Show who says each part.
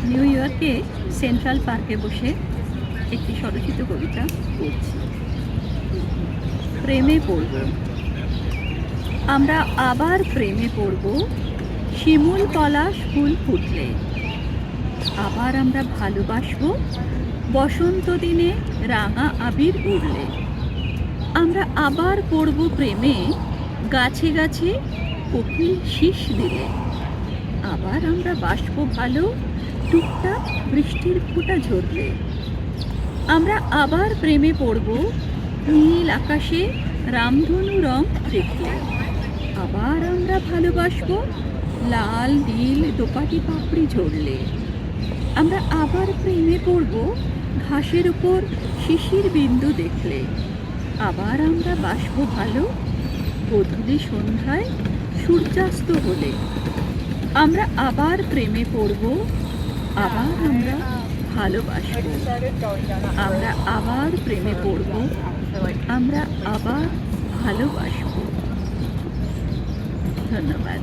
Speaker 1: New ইয়র্কে central পার্কে বসে একটি স্বরচিত কবিতা পড়ছি। প্রেমে পড়ব, আমরা আবার প্রেমে পড়ব, শিমুল পলাশ ফুল ফুটলে। আবার আমরা ভালোবাসবো, বসন্ত দিনে রাঙা আবির উড়লে। আমরা আবার পড়ব প্রেমে, গাছে গাছে কোকিল শীষ দিলে। আবার আমরা বাসবো ভালো, টুকটাক বৃষ্টির ফোঁটা ঝরলে। আমরা আবার প্রেমে পড়ব, নীল আকাশে রামধনু রং দেখলে। আবার আমরা ভালোবাসবো, লাল নীল দোপাটি পাপড়ি ঝরলে। আমরা আবার প্রেমে পড়ব, ঘাসের উপর শিশির বিন্দু দেখলে। আবার আমরা বাসবো ভালো, গোধূলি সন্ধ্যায় সূর্যাস্ত হলে। আমরা আবার প্রেমে পড়ব, আবার আমরা ভালোবাসবো। আমরা আবার প্রেমে পড়ব, আমরা আবার ভালোবাসবো। ধন্যবাদ।